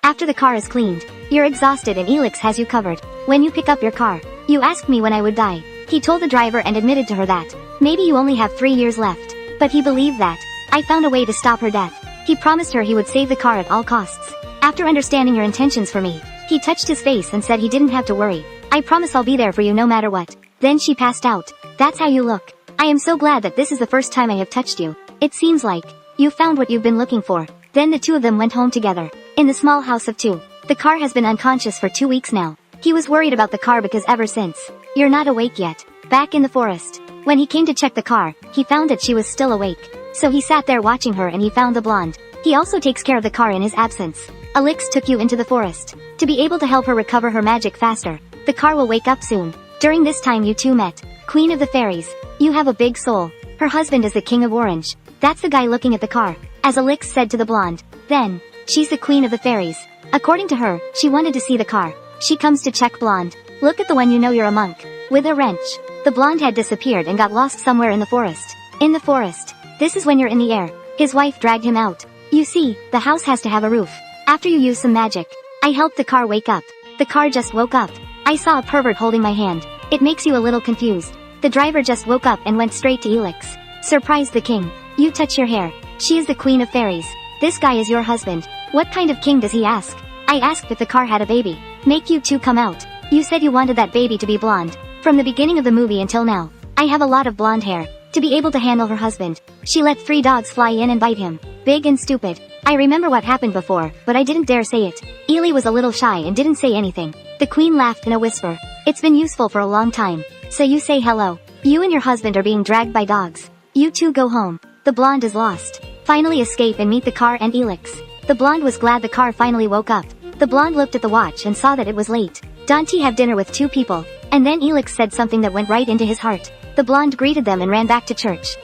After the car is cleaned, you're exhausted and Elix has you covered. When you pick up your car, you asked me when I would die. He told the driver and admitted to her that maybe you only have 3 years left. But he believed that I found a way to stop her death. He promised her he would save the car at all costs. After understanding your intentions for me, he touched his face and said he didn't have to worry. I promise I'll be there for you no matter what. Then she passed out. That's how you look. I am so glad that this is the first time I have touched you. It seems like you found what you've been looking for. Then the two of them went home together. In the small house of two. The car has been unconscious for 2 weeks now. He was worried about the car because ever since, you're not awake yet. Back in the forest. When he came to check the car, he found that she was still awake. So he sat there watching her and he found the blonde. He also takes care of the car in his absence. Elix took you into the forest. To be able to help her recover her magic faster. The car will wake up soon. During this time you two met. Queen of the Fairies. You have a big soul. Her husband is the King of Orange. That's the guy looking at the car. As Elix said to the blonde. Then, she's the Queen of the Fairies. According to her, she wanted to see the car. She comes to check blonde. Look at the one, you know you're a monk. With a wrench. The blonde had disappeared and got lost somewhere in the forest. In the forest. This is when you're in the air. His wife dragged him out. You see, the house has to have a roof. After you use some magic, I helped the car wake up. The car just woke up. I saw a pervert holding my hand. It makes you a little confused. The driver just woke up and went straight to Elix. Surprised the king. You touch your hair. She is the Queen of Fairies. This guy is your husband. What kind of king does he ask? I asked if the car had a baby. Make you two come out. You said you wanted that baby to be blonde. From the beginning of the movie until now, I have a lot of blonde hair. To be able to handle her husband, she let 3 dogs fly in and bite him. Big and stupid. I remember what happened before, but I didn't dare say it. Ely was a little shy and didn't say anything. The queen laughed in a whisper. It's been useful for a long time. So you say hello. You and your husband are being dragged by dogs. You two go home. The blonde is lost. Finally escape and meet the car and Elix. The blonde was glad the car finally woke up. The blonde looked at the watch and saw that it was late. Dante have dinner with 2 people. And then Elix said something that went right into his heart. The blonde greeted them and ran back to church.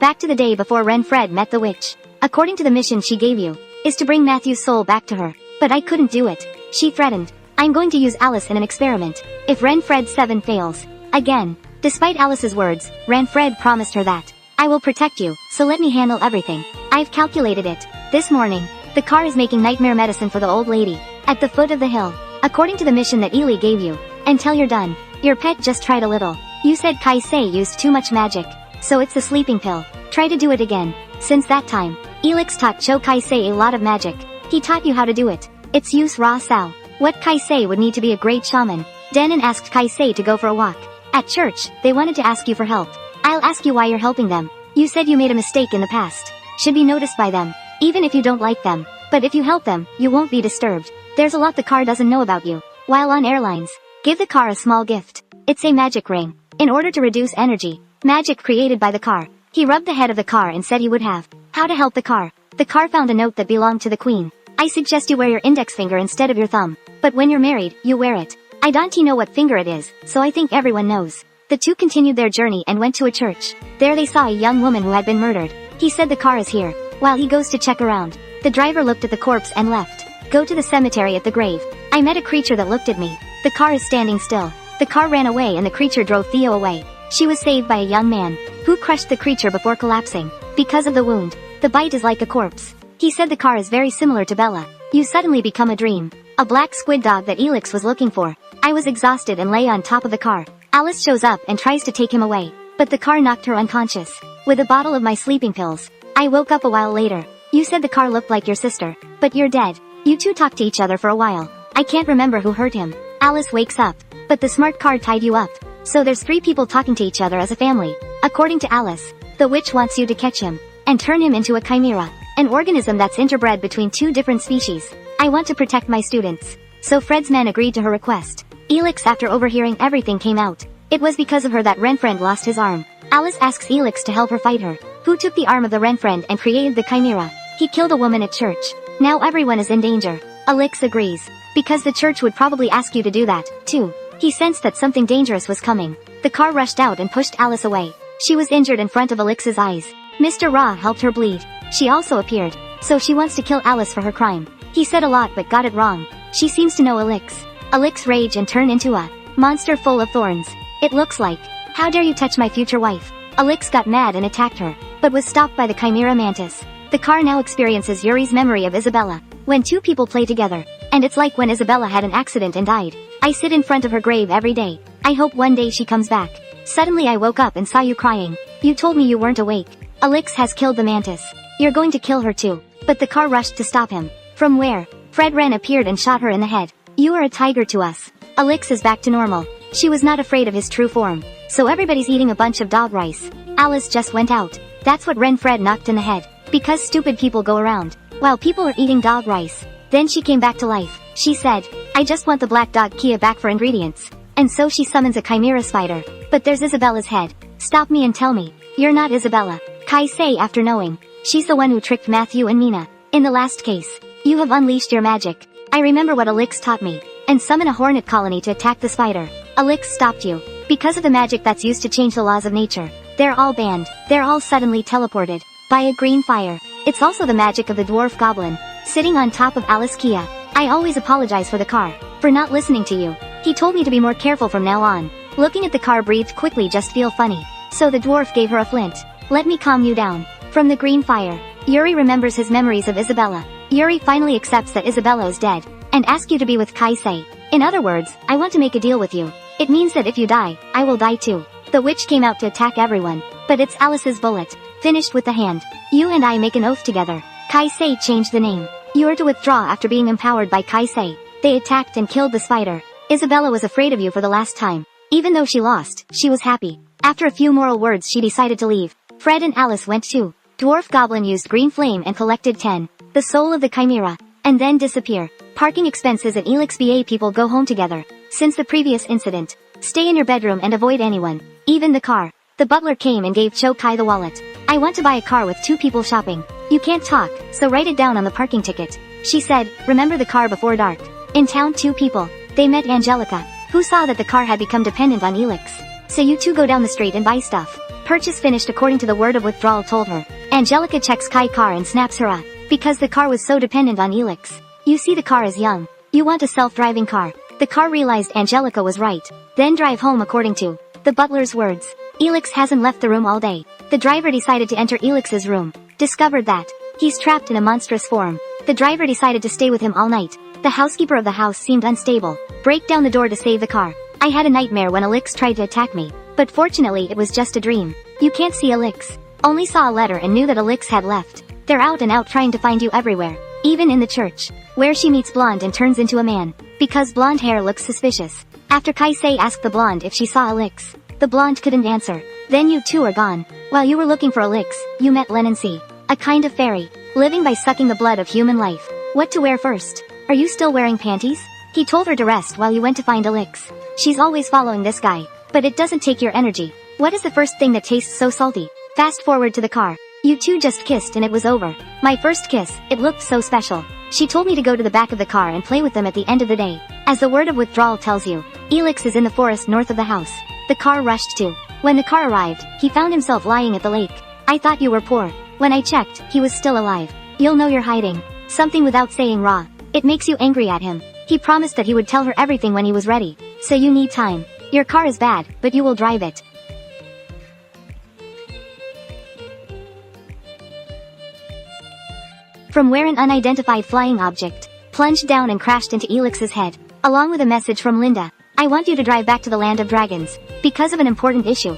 Back to the day before Renfred met the witch. According to the mission she gave you, is to bring Matthew's soul back to her. But I couldn't do it. She threatened. I'm going to use Alice in an experiment. If Renfred 7 fails. Again. Despite Alice's words, Renfred promised her that. I will protect you, so let me handle everything. I've calculated it. This morning, the car is making nightmare medicine for the old lady. At the foot of the hill. According to the mission that Ely gave you. Until you're done. Your pet just tried a little. You said Kaisei used too much magic. So it's the sleeping pill. Try to do it again. Since that time, Elix taught Cho Kaisei a lot of magic. He taught you how to do it. It's use Ra Sao. What Kaisei would need to be a great shaman. Denon asked Kaisei to go for a walk. At church, they wanted to ask you for help. I'll ask you why you're helping them. You said you made a mistake in the past. Should be noticed by them. Even if you don't like them. But if you help them, you won't be disturbed. There's a lot the car doesn't know about you. While on airlines, give the car a small gift. It's a magic ring. In order to reduce energy, magic created by the car. He rubbed the head of the car and said he would have. How to help the car. The car found a note that belonged to the queen. I suggest you wear your index finger instead of your thumb. But when you're married, you wear it. I don't know what finger it is, so I think everyone knows. The two continued their journey and went to a church. There they saw a young woman who had been murdered. He said the car is here. While he goes to check around, the driver looked at the corpse and left. Go to the cemetery at the grave. I met a creature that looked at me. The car is standing still. The car ran away and the creature drove Theo away. She was saved by a young man, who crushed the creature before collapsing. Because of the wound, the bite is like a corpse. He said the car is very similar to Bella. You suddenly become a dream. A black squid dog that Elix was looking for. I was exhausted and lay on top of the car. Alice shows up and tries to take him away. But the car knocked her unconscious. With a bottle of my sleeping pills. I woke up a while later. You said the car looked like your sister. But you're dead. You two talked to each other for a while. I can't remember who hurt him. Alice wakes up. But the smart car tied you up. So there's 3 people talking to each other as a family. According to Alice, the witch wants you to catch him. And turn him into a chimera. An organism that's interbred between 2 different species. I want to protect my students. So Fred's men agreed to her request. Elix, after overhearing everything, came out. It was because of her that Renfriend lost his arm. Alice asks Elix to help her fight her. Who took the arm of the Renfriend and created the chimera. He killed a woman at church. Now everyone is in danger. Elix agrees. Because the church would probably ask you to do that, too. He sensed that something dangerous was coming. The car rushed out and pushed Alice away. She was injured in front of Elix's eyes. Mr. Ra helped her bleed. She also appeared. So she wants to kill Alice for her crime. He said a lot but got it wrong. She seems to know Elix. Elix rage and turn into a monster full of thorns. It looks like How dare you touch my future wife? Alex got mad and attacked her, but was stopped by the Chimera Mantis. The car now experiences Yuri's memory of Isabella, when two people play together, and it's like when Isabella had an accident and died. I sit in front of her grave every day. I hope one day she comes back. Suddenly I woke up and saw you crying. You told me you weren't awake. Alex has killed the mantis. You're going to kill her too. But the car rushed to stop him. From where? Fred Wren appeared and shot her in the head. You are a tiger to us. Alex is back to normal. She was not afraid of his true form. So everybody's eating a bunch of dog rice. Alice just went out. That's what Ren Fred knocked in the head. Because stupid people go around while people are eating dog rice. Then she came back to life. She said, I just want the black dog Kia back for ingredients. And so she summons a chimera spider. But there's Isabella's head. Stop me and tell me. You're not Isabella. Kai say after knowing. She's the one who tricked Matthew and Mina. In the last case. You have unleashed your magic. I remember what Alex taught me. And summon a hornet colony to attack the spider. Alex stopped you. Because of the magic that's used to change the laws of nature. They're all banned. They're all suddenly teleported. By a green fire. It's also the magic of the dwarf goblin. Sitting on top of Alice Kia. I always apologize for the car. For not listening to you. He told me to be more careful from now on. Looking at the car breathed quickly just feel funny. So the dwarf gave her a flint. Let me calm you down. From the green fire. Yuri remembers his memories of Isabella. Yuri finally accepts that Isabella is dead. And asks you to be with Kaisei. In other words, I want to make a deal with you. It means that if you die, I will die too. The witch came out to attack everyone. But it's Alice's bullet. Finished with the hand. You and I make an oath together. Kaisei changed the name. You are to withdraw after being empowered by Kaisei. They attacked and killed the spider. Isabella was afraid of you for the last time. Even though she lost, she was happy. After a few moral words she decided to leave. Fred and Alice went too. Dwarf Goblin used green flame and collected 10. The soul of the chimera. And then disappear. Parking expenses at Elix BA people go home together. Since the previous incident. Stay in your bedroom and avoid anyone. Even the car. The butler came and gave Cho Kai the wallet. I want to buy a car with 2 people shopping. You can't talk, so write it down on the parking ticket. She said, remember the car before dark. In town 2 people. They met Angelica, who saw that the car had become dependent on Elix. So you two go down the street and buy stuff. Purchase finished according to the word of withdrawal told her. Angelica checks Kai car and snaps her up. Because the car was so dependent on Elix. You see the car is young. You want a self-driving car. The car realized Angelica was right. Then drive home according to the butler's words. Elix hasn't left the room all day. The driver decided to enter Elix's room. Discovered that he's trapped in a monstrous form. The driver decided to stay with him all night. The housekeeper of the house seemed unstable. Break down the door to save the car. I had a nightmare when Elix tried to attack me. But fortunately it was just a dream. You can't see Elix. Only saw a letter and knew that Elix had left. They're out and out trying to find you everywhere. Even in the church. Where she meets Blonde and turns into a man. Because blonde hair looks suspicious. After Kaisei asked the blonde if she saw Elix. The blonde couldn't answer. Then you two are gone. While you were looking for Elix, you met Lennon C. A kind of fairy. Living by sucking the blood of human life. What to wear first? Are you still wearing panties? He told her to rest while you went to find Elix. She's always following this guy. But it doesn't take your energy. What is the first thing that tastes so salty? Fast forward to the car. You two just kissed and it was over. My first kiss, it looked so special. She told me to go to the back of the car and play with them at the end of the day. As the word of withdrawal tells you, Elix is in the forest north of the house. The car rushed to. When the car arrived, he found himself lying at the lake. I thought you were poor. When I checked, he was still alive. You'll know you're hiding something without saying raw. It makes you angry at him. He promised that he would tell her everything when he was ready. So you need time. Your car is bad, but you will drive it. From where an unidentified flying object plunged down and crashed into Elix's head, along with a message from Linda. I want you to drive back to the land of dragons, because of an important issue.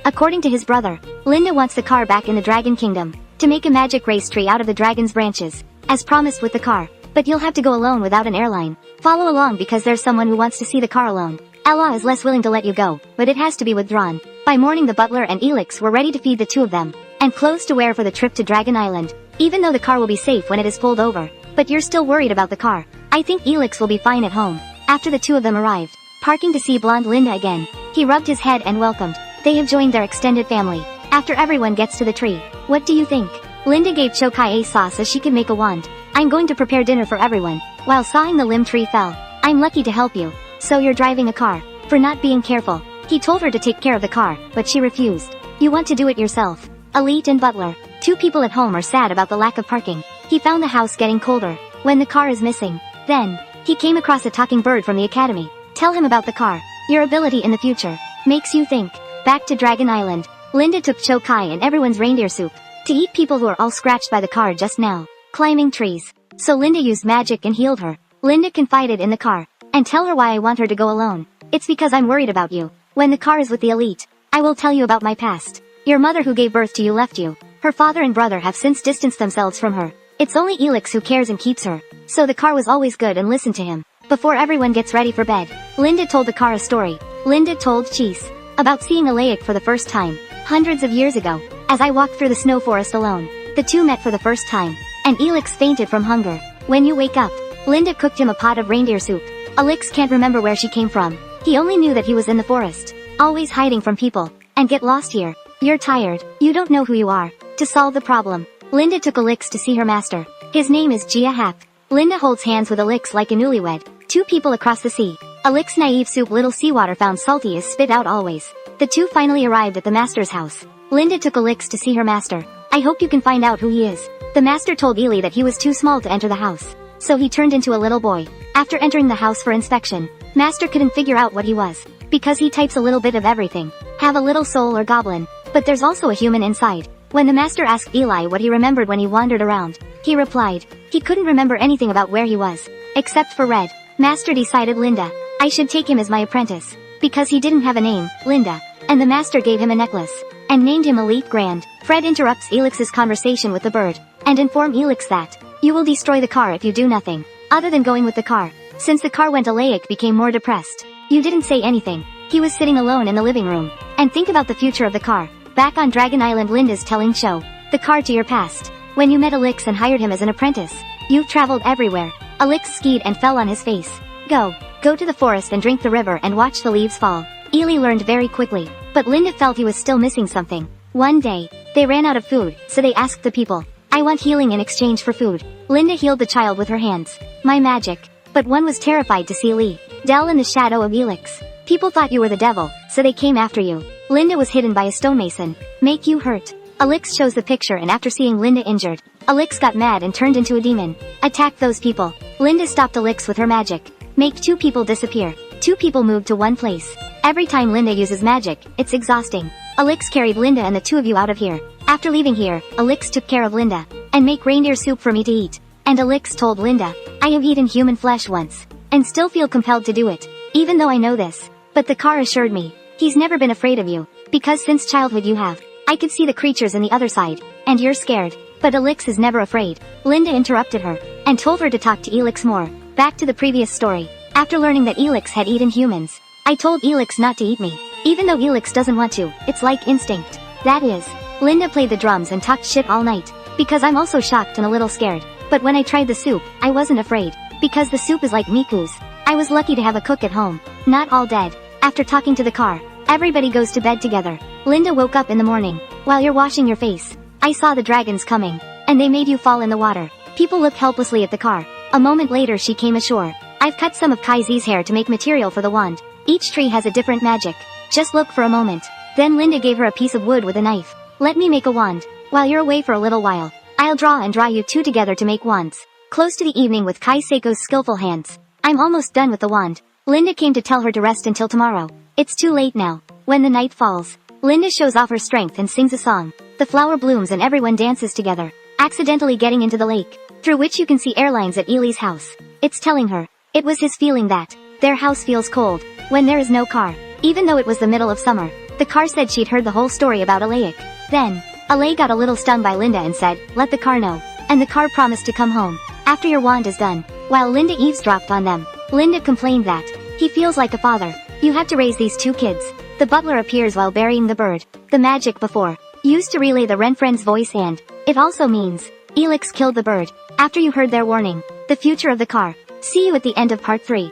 According to his brother, Linda wants the car back in the Dragon Kingdom, to make a magic race tree out of the dragon's branches, as promised with the car. But you'll have to go alone without an airline. Follow along because there's someone who wants to see the car alone. Ella is less willing to let you go, but it has to be withdrawn. By morning the butler and Elix were ready to feed the 2 of them, and clothes to wear for the trip to Dragon Island. Even though the car will be safe when it is pulled over. But you're still worried about the car. I think Elix will be fine at home. After the 2 of them arrived, parking to see blonde Linda again. He rubbed his head and welcomed. They have joined their extended family. After everyone gets to the tree. What do you think? Linda gave Chokai a saw so she could make a wand. I'm going to prepare dinner for everyone. While sawing the limb tree fell. I'm lucky to help you. So you're driving a car. For not being careful. He told her to take care of the car, but she refused. You want to do it yourself. Elite and Butler. 2 people at home are sad about the lack of parking. He found the house getting colder. when the car is missing. Then, he came across a talking bird from the academy. Tell him about the car. Your ability in the future makes you think. Back to Dragon Island. Linda took Chokai and everyone's reindeer soup to eat people who are all scratched by the car just now. Climbing trees. So Linda used magic and healed her. Linda confided in the car. And tell her why I want her to go alone. It's because I'm worried about you. When the car is with the elite, I will tell you about my past. Your mother who gave birth to you left you. Her father and brother have since distanced themselves from her. It's only Elix who cares and keeps her. So the car was always good and listened to him. Before everyone gets ready for bed, Linda told the car a story. Linda told Cheese about seeing Alaic for the first time, hundreds of years ago. As I walked through the snow forest alone, the two met for the first time, and Elix fainted from hunger. When you wake up, Linda cooked him a pot of reindeer soup. Elix can't remember where she came from. He only knew that he was in the forest, always hiding from people, and get lost here. You're tired, you don't know who you are. To solve the problem, Linda took Elix to see her master. His name is Jia Hap. Linda holds hands with Elix like a newlywed. Two people across the sea. Elix naive soup little seawater found salty is spit out always. The two finally arrived at the master's house. Linda took Elix to see her master. I hope you can find out who he is. The master told Ely that he was too small to enter the house, so he turned into a little boy. After entering the house for inspection, master couldn't figure out what he was, because he types a little bit of everything. Have a little soul or goblin, but there's also a human inside. When the master asked Eli what he remembered when he wandered around, he replied, he couldn't remember anything about where he was, except for Red. Master decided Linda. I should take him as my apprentice, because he didn't have a name, Linda, and the master gave him a necklace, and named him Elite Grand. Fred interrupts Elix's conversation with the bird, and inform Elix that, you will destroy the car if you do nothing, other than going with the car. Since the car went Alaic became more depressed. You didn't say anything. He was sitting alone in the living room, and think about the future of the car. Back on Dragon Island Linda's telling show, the car to your past. When you met Elix and hired him as an apprentice, you've traveled everywhere. Elix skied and fell on his face. Go to the forest and drink the river and watch the leaves fall. Ely learned very quickly, but Linda felt he was still missing something. One day, they ran out of food, so they asked the people, I want healing in exchange for food. Linda healed the child with her hands. My magic. But one was terrified to see Lee Dell in the shadow of Elix. People thought you were the devil, so they came after you. Linda was hidden by a stonemason. Make you hurt. Elix shows the picture and after seeing Linda injured, Elix got mad and turned into a demon. Attacked those people. Linda stopped Elix with her magic. Make two people disappear. Two people moved to one place. Every time Linda uses magic, it's exhausting. Elix carried Linda and the two of you out of here. After leaving here, Elix took care of Linda, and make reindeer soup for me to eat. And Elix told Linda, I have eaten human flesh once, and still feel compelled to do it, even though I know this. But the car assured me, he's never been afraid of you, because since childhood you have. I could see the creatures in the other side, and you're scared. But Elix is never afraid. Linda interrupted her, and told her to talk to Elix more. Back to the previous story. After learning that Elix had eaten humans, I told Elix not to eat me. Even though Elix doesn't want to, it's like instinct. That is, Linda played the drums and talked shit all night, because I'm also shocked and a little scared. But when I tried the soup, I wasn't afraid, because the soup is like Miku's. I was lucky to have a cook at home. Not all dead. After talking to the car, everybody goes to bed together. Linda woke up in the morning. While you're washing your face, I saw the dragons coming, and they made you fall in the water. People looked helplessly at the car. A moment later she came ashore. I've cut some of Kaizi's hair to make material for the wand. Each tree has a different magic. Just look for a moment. Then Linda gave her a piece of wood with a knife. Let me make a wand. While you're away for a little while, I'll draw and draw you two together to make wands. Close to the evening with Kai Seiko's skillful hands. I'm almost done with the wand. Linda came to tell her to rest until tomorrow. It's too late now. When the night falls, Linda shows off her strength and sings a song. The flower blooms and everyone dances together, accidentally getting into the lake, through which you can see airlines at Ely's house. It's telling her, it was his feeling that, their house feels cold, when there is no car. Even though it was the middle of summer, the car said she'd heard the whole story about Alaic. Then, Alay got a little stung by Linda and said, let the car know. And the car promised to come home, after your wand is done. While Linda eavesdropped on them, Linda complained that, he feels like a father. You have to raise these two kids. The butler appears while burying the bird. The magic before, used to relay the Renfriend's voice and, it also means, Elix killed the bird. After you heard their warning, the future of the car. See you at the end of part 3.